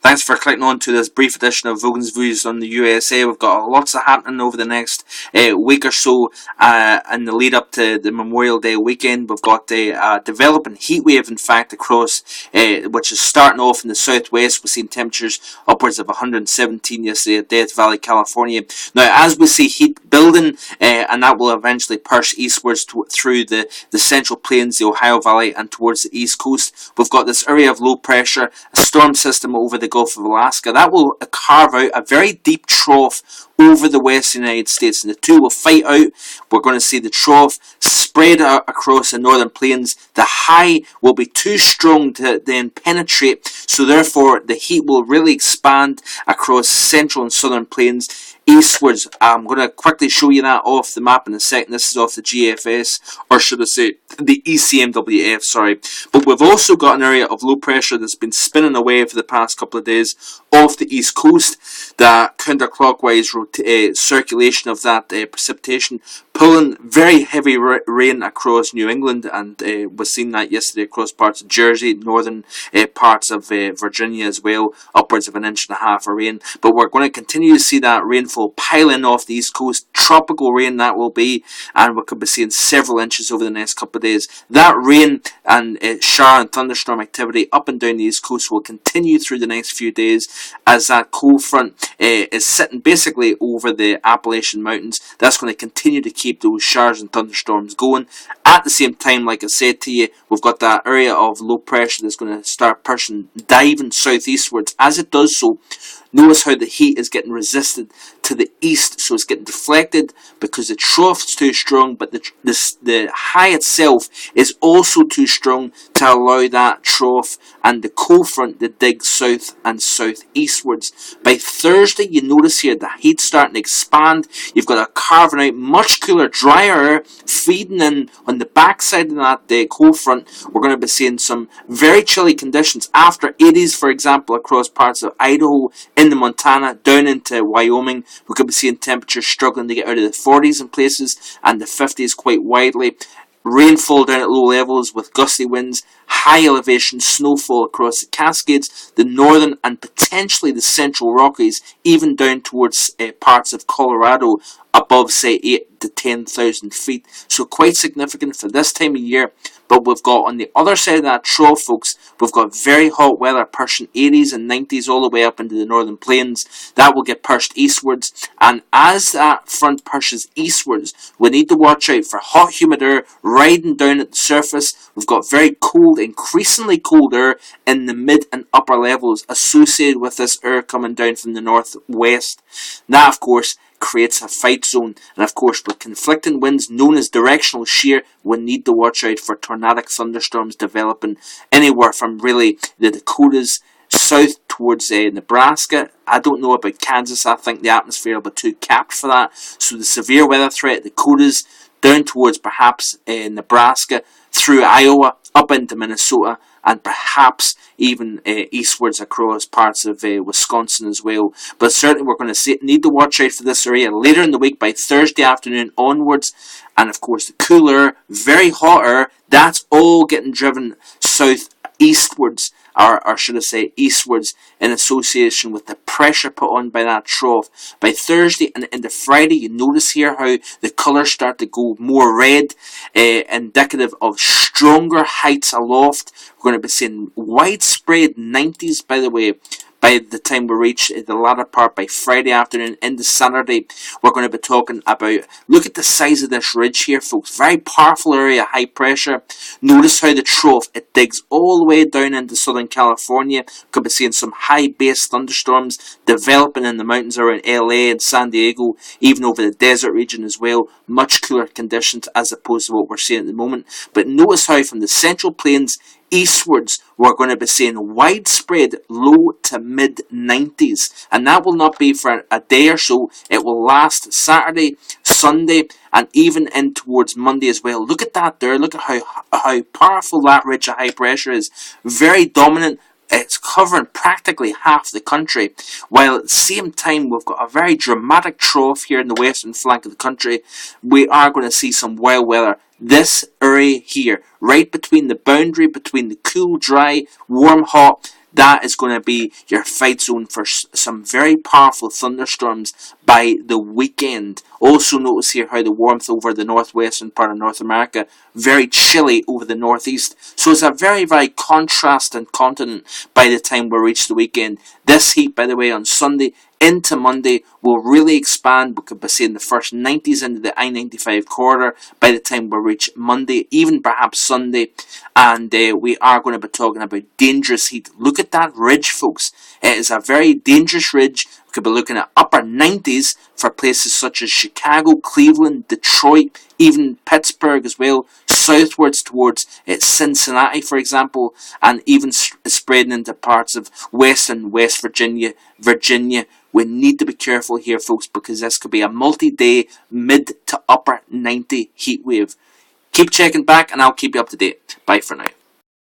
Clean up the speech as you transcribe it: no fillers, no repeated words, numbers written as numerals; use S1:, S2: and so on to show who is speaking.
S1: Thanks for clicking on to this brief edition of VOGAN'S Views on the USA. We've got lots of happening over the next week or so in the lead up to the Memorial Day weekend. We've got a developing heatwave, in fact, across which is starting off in the southwest. We've seen temperatures upwards of 117 yesterday at Death Valley, California. Now, as we see heat building, and that will eventually push eastwards through the central plains, the Ohio Valley, and towards the east coast, we've got this area of low pressure, a storm system over the Gulf of Alaska. That will carve out a very deep trough over the western United States, and the two will fight out. We're going to see the trough spread out across the northern plains. The high will be too strong to then penetrate, so therefore the heat will really expand across central and southern plains eastwards. I'm going to quickly show you that off the map in a second. This is off the GFS, or should I say the ECMWF, sorry. But we've also got an area of low pressure that's been spinning away for the past couple of days off the east coast. The counterclockwise circulation of that precipitation pulling very heavy rain across New England, and we've seen that yesterday across parts of Jersey, northern parts of Virginia as well, upwards of 1.5 inches of rain. But we're going to continue to see that rainfall piling off the east coast, tropical rain that will be, and we could be seeing several inches over the next couple of days. That rain and shower and thunderstorm activity up and down the east coast will continue through the next few days as that cold front is sitting basically over the Appalachian Mountains. That's going to continue to keep those showers and thunderstorms going. At the same time, like I said to you, we've got that area of low pressure that's going to start diving southeastwards. As it does so, notice how the heat is getting resisted to the east, so it's getting deflected because the trough's too strong, but the high itself is also too strong to allow that trough and the cold front to dig south and southeastwards. By Thursday, you notice here the heat's starting to expand. You've got a carving out much cooler, drier air feeding in on the backside of that cold front. We're going to be seeing some very chilly conditions after 80s, for example, across parts of Idaho, into Montana, down into Wyoming. We could be seeing temperatures struggling to get out of the 40s in places and the 50s quite widely. Rainfall down at low levels with gusty winds, high elevation snowfall across the Cascades, the northern and potentially the central Rockies, even down towards parts of Colorado above, say, 8 to 10,000 feet. So quite significant for this time of year. But we've got on the other side of that trough, folks, we've got very hot weather pushing 80s and 90s all the way up into the northern plains. That will get pushed eastwards. And as that front pushes eastwards, we need to watch out for hot, humid air riding down at the surface. We've got very cold, increasingly cold air in the mid and upper levels associated with this air coming down from the northwest. That, of course, creates a fight zone, and of course with conflicting winds known as directional shear, we need to watch out for tornadic thunderstorms developing anywhere from really the Dakotas south towards Nebraska. I don't know about Kansas. I think the atmosphere will be too capped for that. So the severe weather threat, Dakotas down towards perhaps Nebraska, through Iowa, up into Minnesota, and perhaps even eastwards across parts of Wisconsin as well. But certainly we're going to need to watch out for this area later in the week by Thursday afternoon onwards. And of course the cooler, very hot air, that's all getting driven southeastwards, or should I say eastwards, in association with the pressure put on by that trough. By Thursday and into Friday, you notice here how the colours start to go more red, indicative of stronger heights aloft. We're going to be seeing widespread 90s, by the way, by the time we reach the latter part by Friday afternoon into Saturday. We're going to be talking about, look at the size of this ridge here, folks. Very powerful area, high pressure. Notice how the trough, it digs all the way down into Southern California. Could be seeing some high base thunderstorms developing in the mountains around LA and San Diego, even over the desert region as well. Much cooler conditions as opposed to what we're seeing at the moment. But notice how from the central plains eastwards, we're going to be seeing widespread low to mid 90s, and that will not be for a day or so. It will last Saturday, Sunday, and even in towards Monday as well. Look at that there. Look at how powerful that ridge of high pressure is. Very dominant. It's covering practically half the country, while at the same time we've got a very dramatic trough here in the western flank of the country. We are going to see some wild weather. This area here, right between the boundary between the cool, dry, warm, hot, that is going to be your fight zone for some very powerful thunderstorms by the weekend. Also notice here how the warmth over the northwestern part of North America, very chilly over the northeast. So it's a very, very contrasting continent by the time we reach the weekend. This heat, by the way, on Sunday into Monday will really expand. We could be seeing the first 90s into the I-95 corridor by the time we reach Monday, even perhaps Sunday. And we are going to be talking about dangerous heat. Look at that ridge, folks. It is a very dangerous ridge. We could be looking at upper 90s for places such as Chicago, Cleveland, Detroit, even Pittsburgh as well, southwards towards Cincinnati, for example, and even spreading into parts of western West Virginia. We need to be careful here, folks, because this could be a multi-day mid to upper 90 heat wave. Keep checking back and I'll keep you up to date. Bye for now.